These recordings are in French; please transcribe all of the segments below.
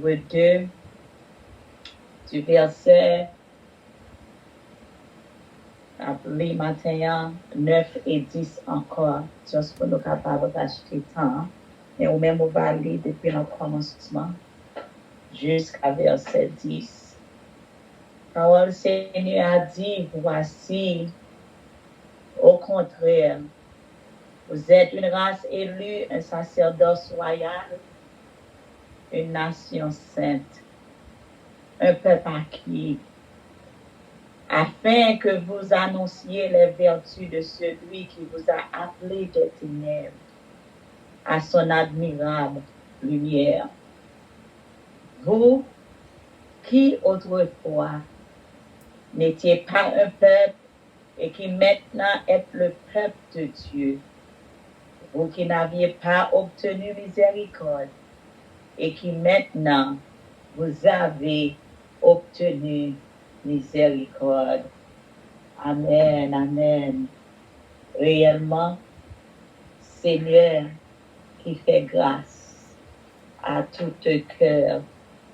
2 du verset appelé matin 9 et 10 encore, juste pour nous capables d'acheter temps. Mais au même on va lire depuis le commencement jusqu'à verset 10. Quand le Seigneur a dit, voici, au contraire, vous êtes une race élue, un sacerdoce royal, une nation sainte, un peuple acquis, afin que vous annonciez les vertus de celui qui vous a appelé des ténèbres à son admirable lumière. Vous qui autrefois n'étiez pas un peuple et qui maintenant êtes le peuple de Dieu, vous qui n'aviez pas obtenu miséricorde et qui maintenant vous avez obtenu miséricorde. Amen, amen. Réellement, Seigneur qui fait grâce à tout cœur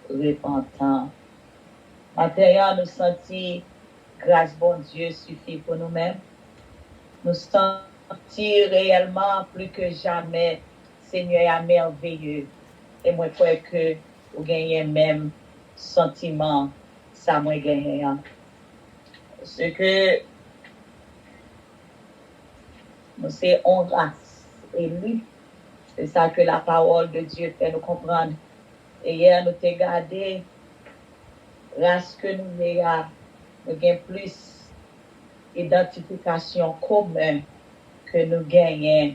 repentant. Maintenant, nous sentons grâce, bon Dieu, suffit pour nous-mêmes. Nous sentons réellement plus que jamais, Seigneur, est merveilleux. Et moi, je crois que vous gagnez même sentiment, ça moi gagne. Ce que nous c'est en grâce élue, c'est ça que la parole de Dieu fait nous comprendre. Et hier, nous t'ai gardé, race que nous avons, nous avons plus identification commune que nous gagnons.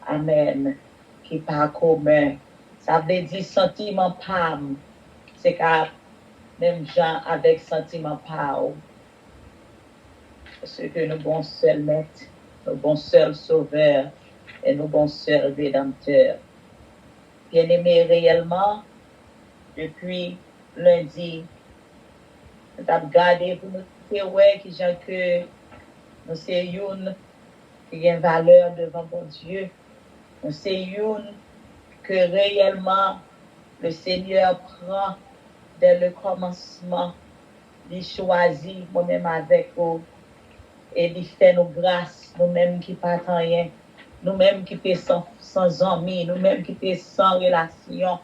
Amen. Qui pas commun. Ça veut dire sentiment pam. C'est qu'à même gens avec sentiment pam. Parce que nous bon seul maître, nous bon seul sauveur et nous bon seul rédempteur. Bien-aimés, réellement, depuis lundi, nous avons gardé pour nous dire qui gens que nous c'est une qui a une valeur devant bon Dieu. Nous c'est une que réellement le Seigneur prend dès le commencement, il choisit moi-même avec vous et il fait nos grâces, nous-mêmes qui pas rien, nous-mêmes qui sommes sans amis, nous-mêmes qui sommes sans relation,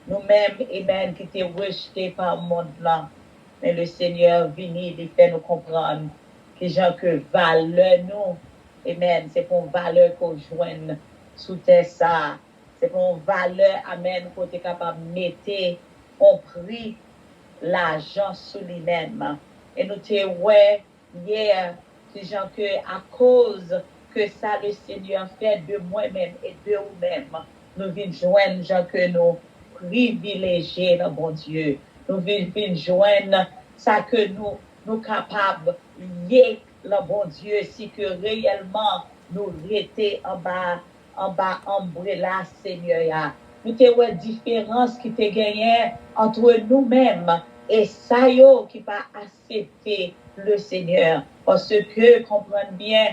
nous-mêmes amen, qui sommes rejetés par le monde là. Mais le Seigneur vient, il fait nous comprendre que gens que valeur nous, amen, c'est pour une valeur qu'on joigne sous terre ça. C'est pour une valeur, amen, qu'on est capable de mettre en prix l'argent sous lui-même. Et nous te ouais hier, ces gens que à cause que ça le Seigneur fait de moi-même et de vous-même, nous venons joindre gens que nous privilégiés, dans bon Dieu. Nous venons joindre ça que nous capables lier le bon Dieu si que réellement nous étions en bas ombrella Seigneur. Nous avons une différence qui te gagnée entre nous-mêmes et ça qui va accepter le Seigneur. Parce que, comprenez bien,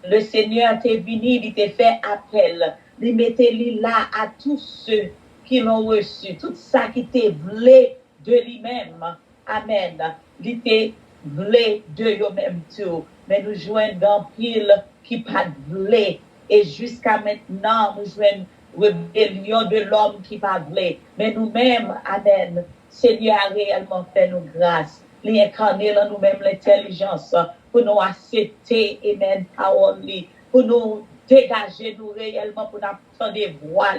le Seigneur t'est venu, il t'a fait appel. Il mettait là à tous ceux qui l'ont reçu. Tout ça qui t'est voulu de lui-même. Amen. Il t'est voulu de lui-même tout. Mais nous jouons dans pile qui pas voulu. Et jusqu'à maintenant, nous jouons rébellion de l'homme qui pas voulu. Mais nous-mêmes, amen. Seigneur a réellement fait nous grâce. Il a incarné dans nous-mêmes l'intelligence pour nous accepter, amen, parole, pour nous dégager nous réellement, pour nous entendre des voix.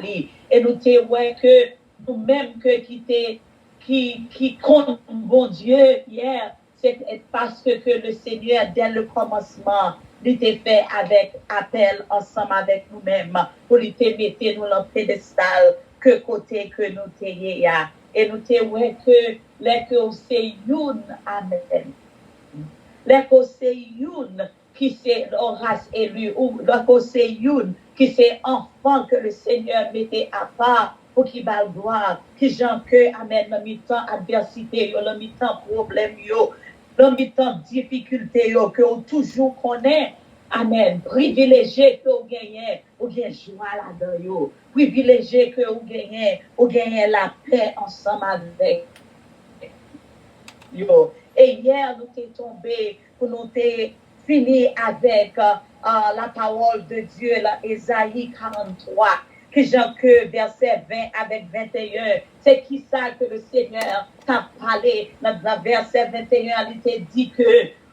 Et nous te voyons que nous-mêmes qui compte bon Dieu hier, c'est parce que le Seigneur, dès le commencement, il était fait avec appel ensemble avec nous-mêmes pour lui te mettre nous dans le pédestal que côté que nous t'ayons. Et nous te voyons que les que c'est une, amen. Les que c'est une qui c'est race élue, ou les que c'est une qui c'est enfant que le Seigneur mettait à part pour qu'il va le gloire, qui j'en que, amen, dans mi-temps adversité, dans mi-temps problème, dans mi-temps difficulté, que on toujours connaît, Amen. Privilégié que vous gagnez, vous gagnez joie là-dedans. Privilégié que vous gagnez la paix ensemble avec yo. Et hier, nous sommes tombés pour nous finir avec la parole de Dieu, là, Ésaïe 43, que verset 20 avec 21. C'est qui ça que le Seigneur t'a parlé dans le verset 21, il t'a dit que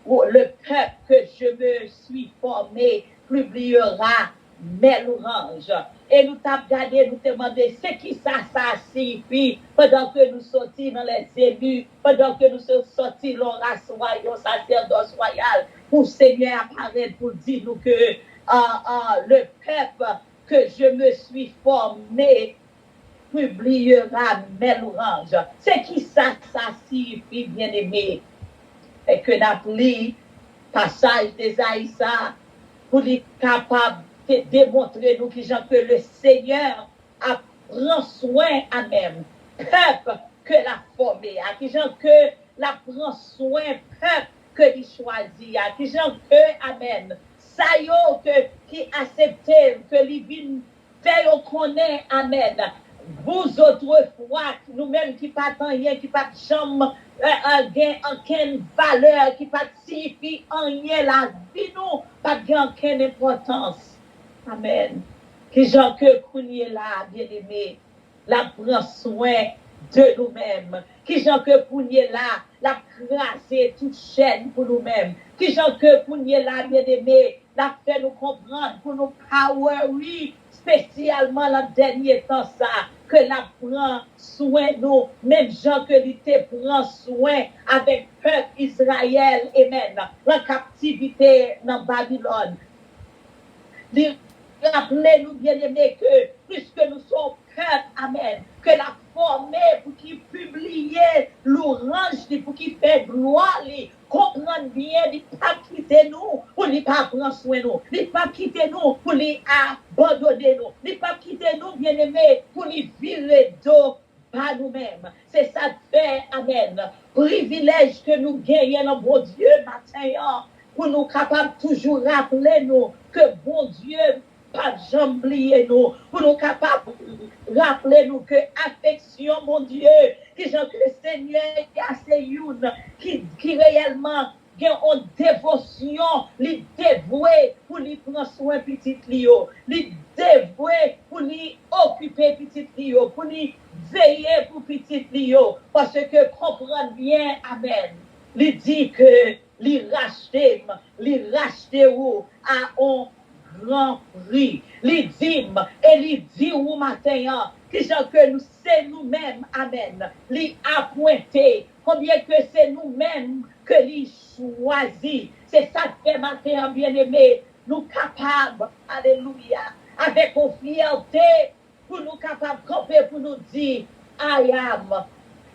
le peuple que je me suis formé publiera mes louanges. Et nous t'avons regardé, nous demandé, c'est qui ça signifie pendant que nous sortis dans les élus, pendant que nous sommes sortis dans la race royale, sacerdoce royal, pour Seigneur apparaître pour dire nous que le peuple que je me suis formé publiera mes louanges. C'est qui ça signifie, bien-aimé? Et que n'appli passage d'Esaïsa pour être capable de démontrer nous que le Seigneur a prend soin à même peuple que la formé, à qui gens que la prend soin peuple que il choisit, à qui gens que amen. Ça yo que qui accepte que li vin fait au connaît amen. Vous autrefois, nous-mêmes qui pas rien, qui pas de chambre, aucune valeur, qui pas signifie rien la vie, nous, pas de aucune importance. Amen. Que Jean que Kounier là, bien aimé, la prend soin de nous-mêmes. Qui Jean que Kounier là, la craser toute chaîne pour nous-mêmes. Qui Jean que Kounier là, bien aimé, la fait nous comprendre pour nous power, oui, spécialement le dernier temps ça, que la prend soin nous, même Jean que l'été prend soin avec peuple Israël, amen, la captivité dans Babylone. Rappelez-nous, bien-aimés, que puisque nous sommes peuple, amen, que la formée pour qui publier l'orange, pour qui fait gloire, comprendre bien, il pas quitter nous, pour ne pas prendre soin de nous, il pas quitter nous, pour les abandonner nous, il pas quitter nous, bien-aimés, pour les virer d'eau par nous-mêmes. C'est ça de fait, amen, privilège que nous gagnons dans bon Dieu matin, pour nous capables toujours rappeler nous que bon Dieu pas jamais oublier nous, pour nous capables rappeler nous que affection mon Dieu, que Jean que le Seigneur est assez une qui réellement a une dévotion, li dévoué pour lui prendre soin petit Lio, li dévoué pour lui occuper petit Lio, pour lui veiller pour petit Lio, parce que comprendre bien, amen, li dit que li racheter ou à un grand prix. Li dit et li dit ou matin que nous c'est nous-mêmes, amen. Li appointé, combien que c'est nous-mêmes que li choisi. C'est ça que fait matin, bien-aimé, nous capables, alléluia, avec confiance pour nous capables de camper pour nous dire, I am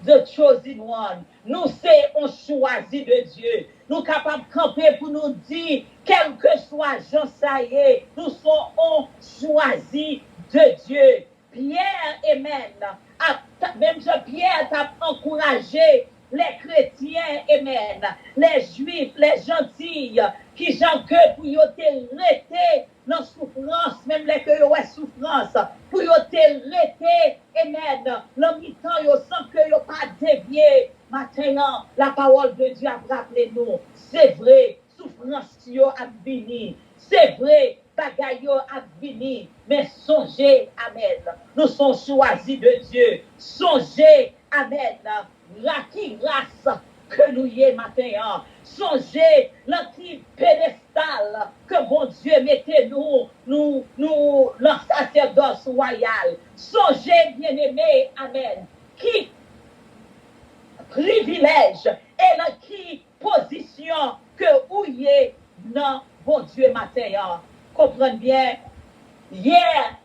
the chosen one. Nous c'est on choisi de Dieu. Nous capables de camper pour nous dire, quel que soit Jean ça y est, nous sommes on choisi de Dieu. Pierre, amen. Même Pierre t'a encouragé les chrétiens, amen, les juifs, les gentils, qui j'en que pour y rester dans souffrance, même les que y souffrance, pour y rester, amen, dans mi-temps, yo sans que yo pas dévié. Maintenant, la parole de Dieu a rappelé nous, c'est vrai, souffrance yo a fini, c'est vrai, bagaille yo a fini, mais songez, amen, nous sommes choisis de Dieu, songez, amen, la qui grâce que nous y est matin, songez la qui pédestal que bon Dieu mettez nous, le sacerdoce royal, songez, bien-aimés, amen, qui privilège et la qui position que vous y est dans bon Dieu matin. Comprenez bien, hier,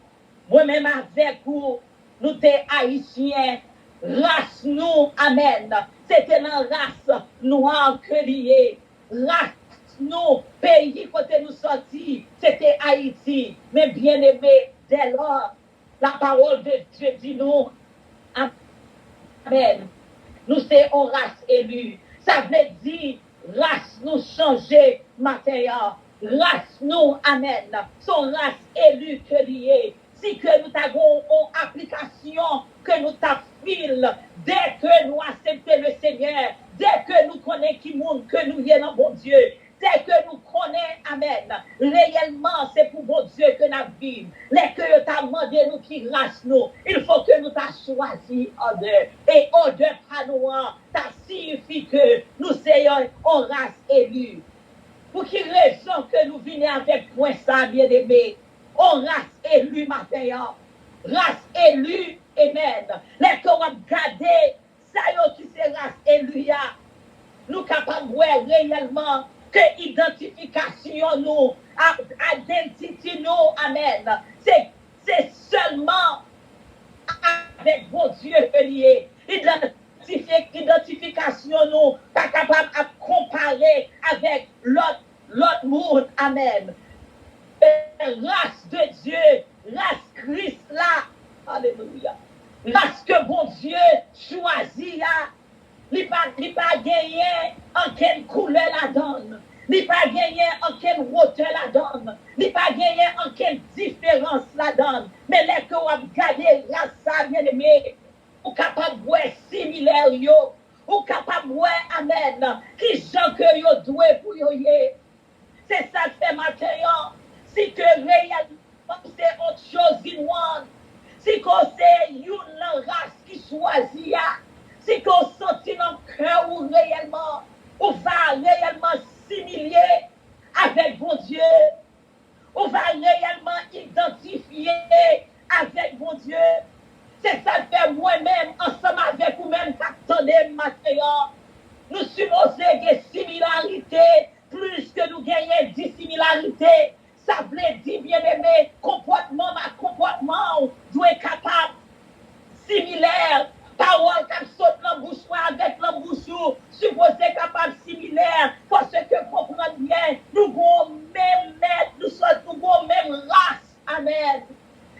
moi-même avec vous, nous t'es haïtiens, race nous, amen. C'était la race noire que liée, race nous, pays côté nous sortis, c'était Haïti. Mais bien aimé, dès lors, la parole de Dieu dit nous, amen. Nous sommes une race élue. Ça veut dire race nous changer matin. race nous, amen, son race élue que liée. Si que nous avons une application, que nous t'affile, dès que nous acceptons le Seigneur, dès que nous connaissons qui monde, que nous y est dans bon Dieu, dès que nous connaissons, amen, réellement, c'est pour bon Dieu que nous vivons. Dès que tu as demandé nous qui race nous, il faut que nous t'as choisi en deux. Et en deux par nous, ça signifie que nous soyons en race élue. Pour quelle raison que nous venons avec point ça, bien-aimé? On race élue matin, race élue, amen. Les qu'on va garder, ça y qui c'est race élue, nous capables de voir réellement que identification nous, identité nous, amen. C'est seulement avec bon Dieu lié. Identification nous, pas capable de comparer avec l'autre monde, amen. Race de Dieu, race Christ là, alléluia. Race que bon Dieu choisit là, il pas gagné en quelle couleur la donne, il pas gagné en quelle hauteur la donne, il pas gagné en quelle différence la donne, mais les que vous regardez race ça, bien aimé, ou capable de voir similaire yo, ou capable de voir amen, qui gens que yo doué pour yo yé. C'est ça que fait matin. Si que réellement c'est autre chose in one, si que c'est une race qui choisit, si qu'on sentit dans le cœur ou réellement, on va réellement s'humilier avec bon Dieu, on va réellement identifier avec bon Dieu. C'est ça que fait moi-même, ensemble avec vous-même, qu'attendez matin. Nous supposons des similarités, plus que nous gagnons dissimilarités. Ça veut dire, bien-aimé, comportement, ma comportement doit être capable, similaire. Parole qui saute dans la bouche avec la bouche, supposé capable similaire, parce que comprendre bien, nous avons même maître, nous avons même race. Amen.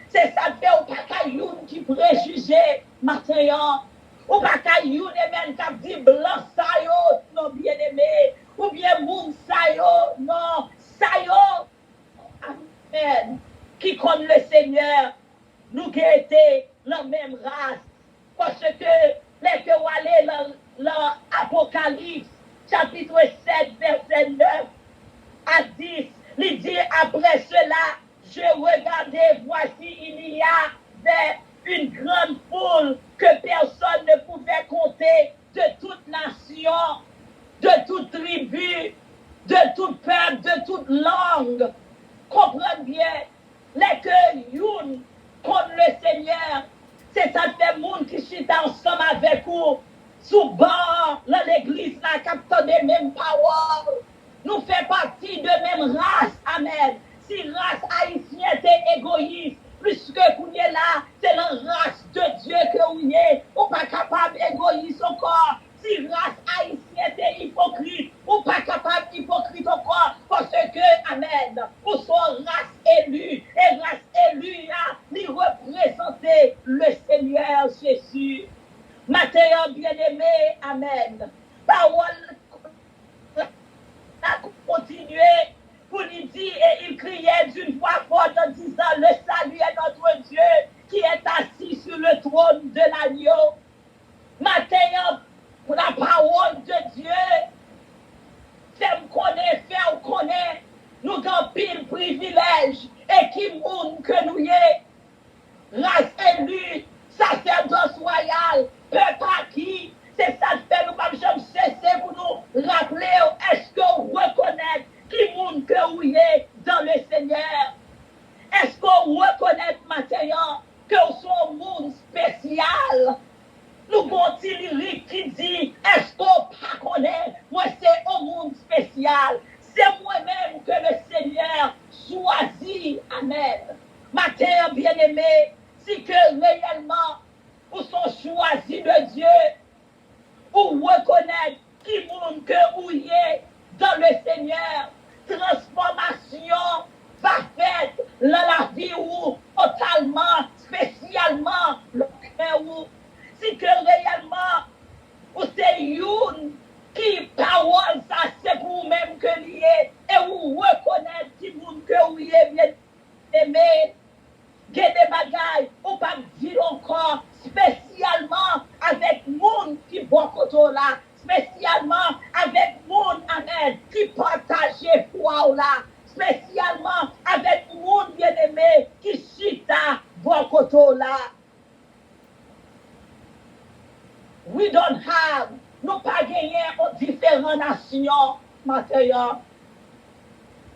C'est ça que fait au cacayoun qui préjugé matin. Ou cacayoun et même qui dit blanc ça yo, non bien aimé. Ou bien moun ça yo, non ça yo. Amen. Qui comme le Seigneur, nous qui été la même race. Parce que les que vous allez dans l'Apocalypse, chapitre 7, verset 9 à 10, il dit après cela, je regardais, voici, il y avait une grande foule que personne ne pouvait compter, de toute nation, de toute tribu, de tout peuple, de toute langue. Comprenez bien, les que youn contre le Seigneur, c'est ça fait monde qui chita ensemble avec vous, sous bord, dans l'église, là, captant des mêmes paroles. Nous faisons partie de même race, amen. Si race haïtienne est égoïste, plus que vous êtes là, c'est la race de Dieu que vous êtes. Ou pas capable égoïste encore. Si race haïtienne est hypocrite, ou pas capable hypocrite encore. Parce que, amen, vous sommes race élue. Et race élue, il représenter le Seigneur Jésus. Matin bien-aimé, amen. Parole a continué pour lui dire, et il criait d'une voix forte en disant, le salut est notre Dieu qui est assis sur le trône de l'agneau. Matin, pour la parole de Dieu, fait me connaître, nous avons pile privilège, et qui monde que nous y est, race élue, sacerdoce royal, peuple acquis. C'est ça que fait nous pas jamais cesser pour nous rappeler, est-ce que vous reconnaissez qui monde que vous êtes dans le Seigneur? Est-ce qu'on reconnaît maintenant que vous sommes un monde spécial? Nous avons lyrique qui dit, est-ce qu'on pas connaît? Moi, c'est un monde spécial. C'est moi-même que le Seigneur choisit. Amen. Matin, bien-aimé, si que réellement vous sont choisis de Dieu, ou reconnaître qui monde que vous êtes dans le Seigneur, transformation va faire dans la vie ou totalement, spécialement, le cœur ou si que réellement ou c'est une qui parole ça c'est pour vous-même que lié et vous reconnaître côté là, spécialement avec monde, amen, qui partage foi là, spécialement avec monde bien-aimé qui chita bon côté là. We don't have, nous pas gagné aux différentes nations, maintenant.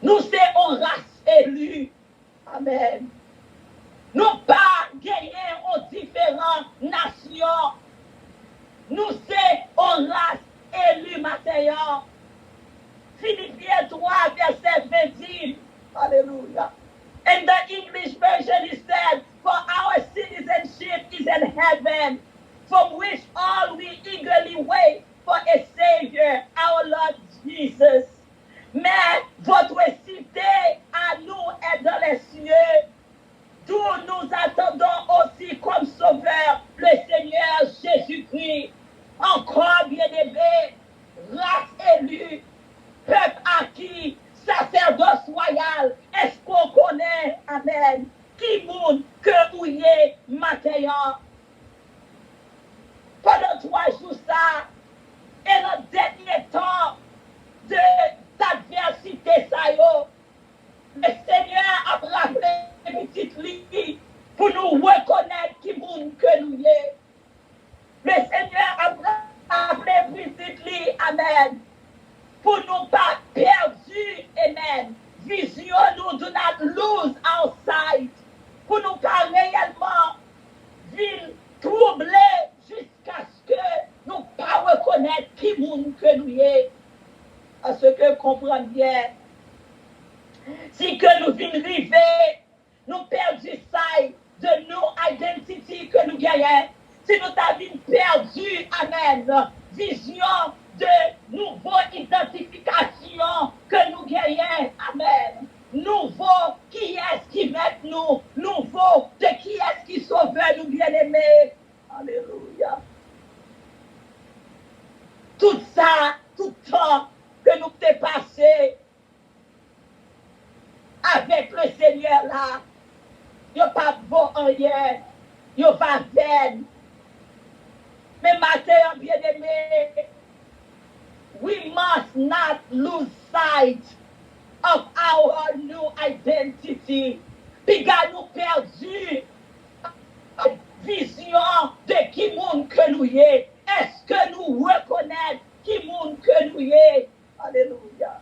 Nous sommes une race élue. Amen. Nous pas gagné aux différentes nations. Nous sommes une race élue, maintenant. Philippiens 3, verset 20. Hallelujah. In the English version, it said, "For our citizenship is in heaven, from which all we eagerly wait for a Savior, our Lord Jesus." Mais votre cité à nous est dans les cieux, d'où nous attendons aussi comme sauveur le Seigneur Jésus-Christ. Encore bien-aimé, race élue, peuple acquis, sacerdoce royal, est-ce qu'on connaît, amen, qui moun que vous y est maintenant? Pendant 3 jours, ça, et le dernier temps de d'adversité, ça yo, le Seigneur a rappelé petite ligne pour nous reconnaître qui moun que nous y est. Le Seigneur a rappelé petite ligne, amen, pour nous pas perdus, amen. Vision nous do not lose our sight. Pour nous pas réellement vivre troubler jusqu'à ce que nous pas reconnaître qui nous que nous y est. À ce que comprendre bien. Si que nous venons arriver, nous perdons sight de nos identités que nous gagnons. Si nous avons perdu, amen, vision de nouvelle identification que nous gagnons, amen. Nouveau, qui est-ce qui met nous? Nouveau, de qui est-ce qui sauve nous bien-aimés? Alléluia. Tout ça, tout temps que nous t'ai passé avec le Seigneur là, il n'y a pas bon en rien, il n'y a pas vaine. Mais matin, bien-aimé, we must not lose sight of our new identity. Puis nous perdu vision de qui monde que nous y est. Est-ce que nous reconnaissons qui monde que nous y est? Alléluia.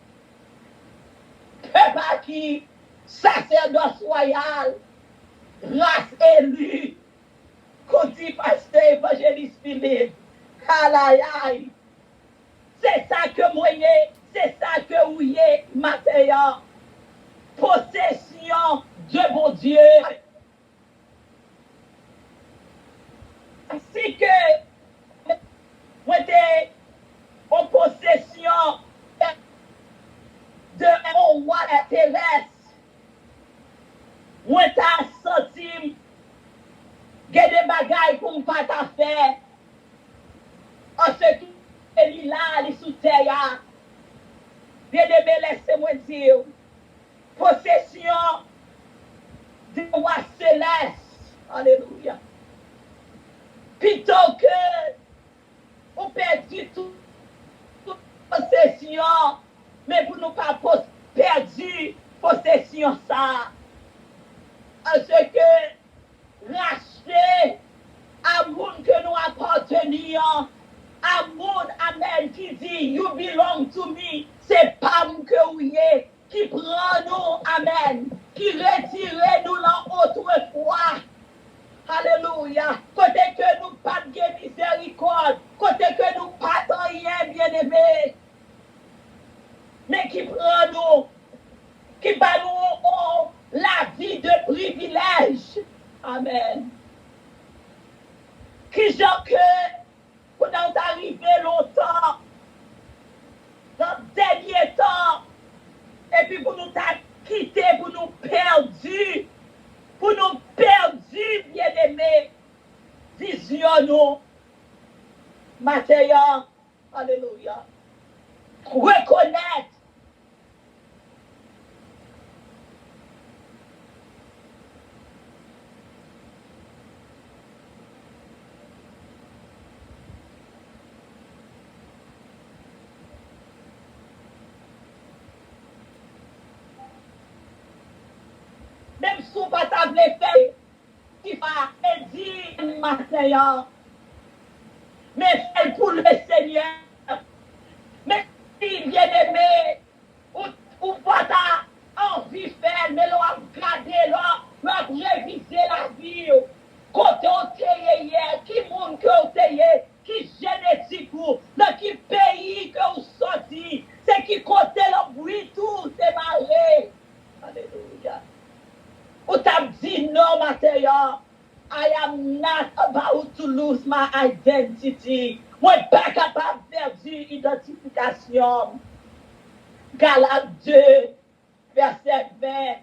Peuple qui, sacerdoce royal, race élue, qu'on dit pasteur évangéliste Philippe. Aïe aïe. C'est ça que moi y est, c'est ça que vous y est, maintenant. Possession de mon Dieu. Ainsi que moi t'es en possession de mon roi terrestre. Moi t'as senti que des bagailles pour ne pas faire. En ce qui est là, les sous terre. Bien-aimé, laissez-moi dire. Possession du roi céleste. Alléluia. Plutôt que on perd toute possession, mais pour nous pas perdu possession ça. Parce que racheter à monde que nous appartenions, à monde, amen, qui dit, you belong to me, c'est pas nous que vous y est, qui prend nous, amen, qui retire nous autrefois. Alléluia. Côté que nous pas de miséricorde, côté que nous pas de rien, bien-aimé, mais qui prend nous, qui bat nous la vie de privilège. Amen. Qui genre que, pour nous arriver longtemps, dans le dernier temps, et puis pour nous quitter, pour nous perdus, bien-aimés, vision nous, matériel, alléluia, reconnaître sou pas ta vle faire, qui va et dire matin, mais fais pour le Seigneur. Mais si bien aimé, ou pas ta envie faire, mais l'on a gardé là, l'on a révisé la vie. Côté on t'ayé hier, qui monde que on t'ayé, qui génétique ou, dans qui pays que vous sorti, c'est qui côté le bruit tout, c'est marré. Alléluia. Ou t'as dit non, Mathieu, I am not about to lose my identity. Moi, pas capable de perdre identification. Galates 2, verset 20.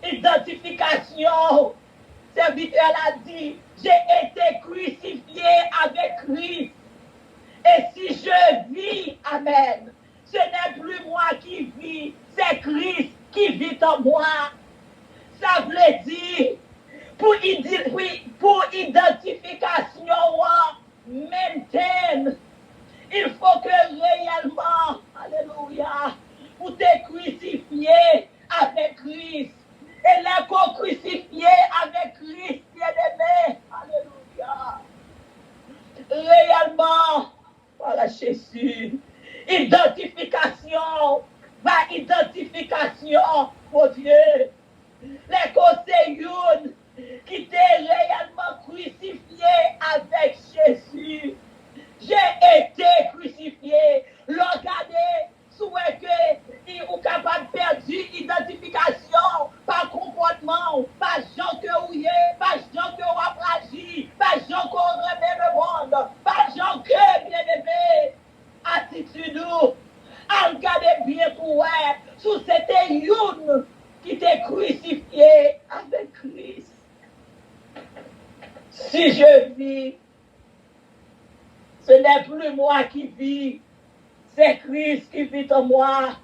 Identification. Serviteur a dit, j'ai été crucifié avec Christ. Et si je vis, amen, ce n'est plus moi qui vis, c'est Christ qui vit en moi. Ça veut dire, pour identification, maintain, il faut que réellement, alléluia, vous te crucifié avec Christ. Et là qu'on crucifié avec Christ, bien-aimé, alléluia. Réellement, voilà Jésus. Identification, mon Dieu. Les conseillers qui étaient réellement crucifiés avec Jésus. J'ai été crucifié. Regardez, souhaitez, ou capable de perdre identification par comportement, par gens que vous êtes, par gens que vous agi, par gens qu'on remet le monde, par gens que, bien aimé, attitude nous. Regardez bien pour vous, sous c'était une qui était crucifié avec Christ. Si je vis, ce n'est plus moi qui vis, c'est Christ qui vit en moi.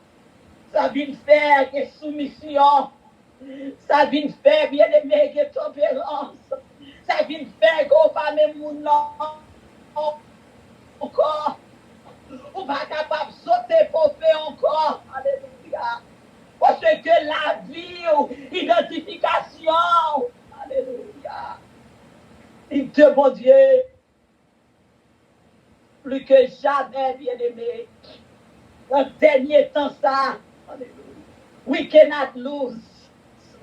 Ça vient faire des soumissions. Ça vient faire, bien aimé, des tempérances. Ça vient faire qu'on va même mon encore. On va capable de sauter pour faire encore. Alléluia. Parce que la vie, identification. Alléluia. Il te, mon Dieu, plus que jamais, bien aimé. Dans le dernier temps, ça. We cannot lose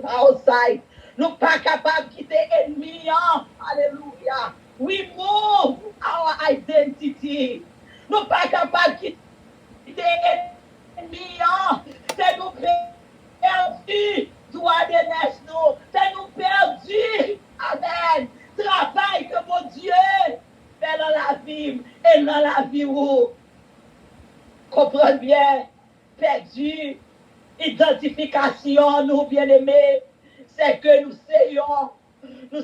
outside. Nous pas capables de quitter l'ennemi. Alléluia. We move our identity. Nous pas capables de quitter l'ennemi. C'est nous perdu. Droit de neige, nous. C'est nous perdu. Amen. Travail que mon Dieu fait dans la vie et dans la vie où. Comprenez bien. Perdu. Identification, nous bien-aimés, c'est que nous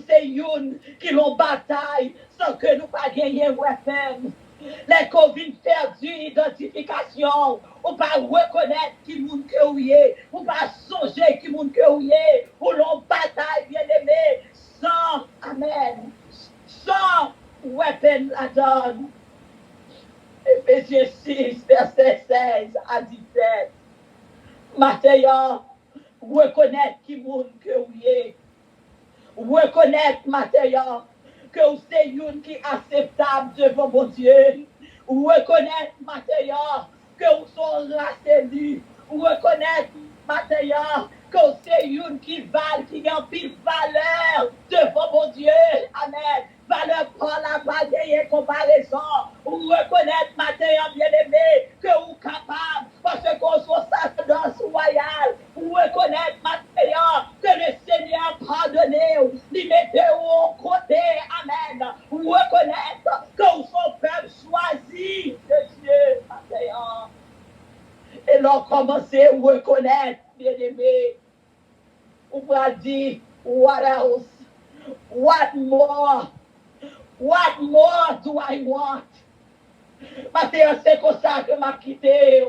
soyons qui l'ont bataille sans que nous pas gagner weapon. Les Covid perdu identification, ou pas reconnaître qui moun que vous êtes, ou pas songer qui moun que vous êtes, ou l'on bataille bien-aimés sans, amen, sans weapon la donne. Éphésiens 6, verset 16 à 17. Mathieu, reconnaître qui monde que vous êtes. Reconnaître, Mathieu, que vous êtes une qui est acceptable devant mon Dieu. Reconnaître, Mathieu, que vous êtes rassemblis. Reconnaître, Mathieu, que vous êtes une qui valent, qui a pile valeur devant mon Dieu. Amen. Valeur pour la bataille et comparaison. Reconnaître, Mathieu, bien-aimé, que vous êtes capable, parce qu'on soit sacerdoce royal. Reconnaître, Mathieu, que le Seigneur pardonne, lui mettez au côté. Amen. Reconnaître que vous êtes peuple choisi de Dieu, Mathieu. Et l'on commence à reconnaître, bien-aimé. On va dire, what else? What more? What more do I want? Mathieu, c'est comme ça que m'a quitté.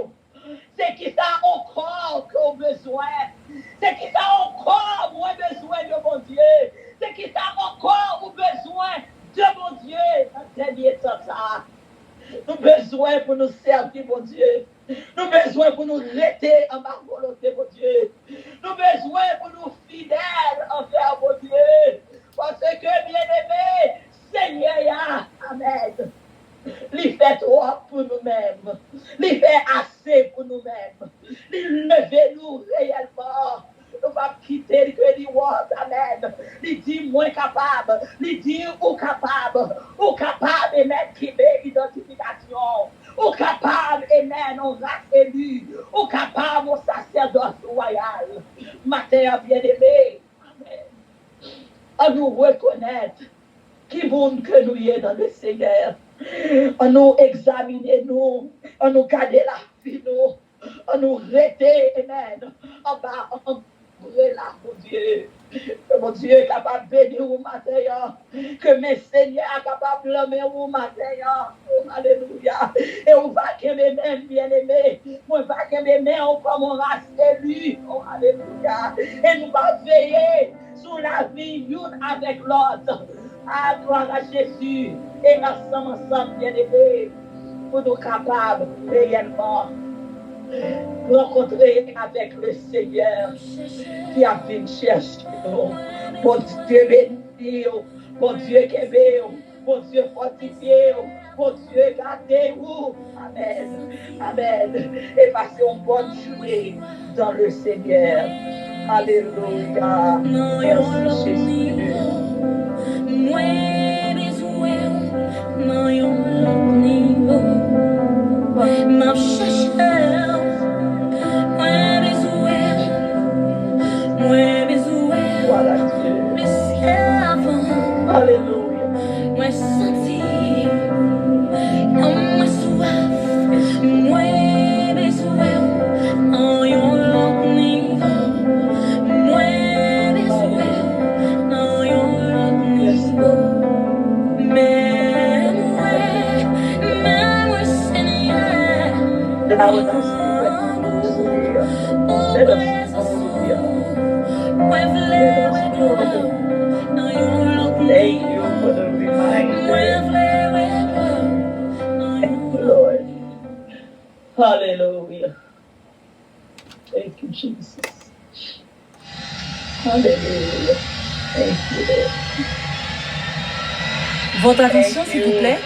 C'est qui ça encore qu'on a besoin. C'est qui ça encore moins besoin de mon Dieu. C'est qui ça encore besoin de mon Dieu. Dans le dernier temps, ça. Nous besoin pour nous servir, mon Dieu. Nous besoin pour nous rester en ma volonté, mon Dieu. Nous besoin pour nous fidèles envers mon Dieu. Parce que, bien-aimé, Seigneur, Amen. Il fait trop pour nous-mêmes. Il fait assez pour nous-mêmes. Il levez nous réellement. Nous va quitter le que dit amen. Il dit moins capable. Il dit ou capable. Ou capable et mettre qui met identification. Ou capable et mettre nos race élue. Ou capable au sacerdoce royal. Matin bien-aimé. Amen. À nous reconnaître qui monde que nous y est dans le Seigneur. On nous examiner nous, on nous garder la vie nous, on nous rester, amen, on va brûler là, mon Dieu. Que mon Dieu est capable de bénir au matin, que mes seigneurs sont capables de blâmer au matin, alléluia. Et on va que mes mains bien-aimés, on va que mes mains comme on race élu, alléluia. Et nous allons veiller sur la vie l'une avec l'autre. À gloire à Jésus et ensemble, bien-aimés, pour nous capables réellement rencontrer avec le Seigneur qui a fait chercher nous. Mon Dieu béni, mon Dieu qui est béni, mon Dieu fortifié, mon Dieu gardez-vous. Amen. Amen. Et passez une bonne journée dans le Seigneur. Alléluia. Merci Jésus. Mueres well, no yolonigo. Mafshashel, mueres well, me servo. Alléluia. Me senti, non me soif. Mueres well, no yolonigo. Mueres well, no yolonigo. Thank you for the reminder. Thank you, Lord. Hallelujah. Thank you, Jesus. Hallelujah. Thank you, Lord. Votre attention, s'il vous plaît.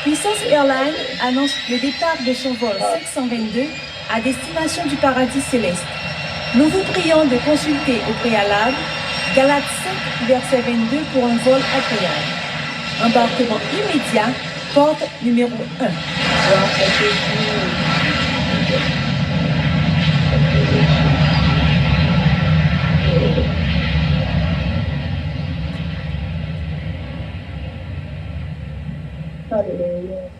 Puissance Airlines annonce le départ de son vol 522 à destination du paradis céleste. Nous vous prions de consulter au préalable Galates 5, verset 22 pour un vol agréable. Embarquement immédiat, porte numéro 1. Hallelujah.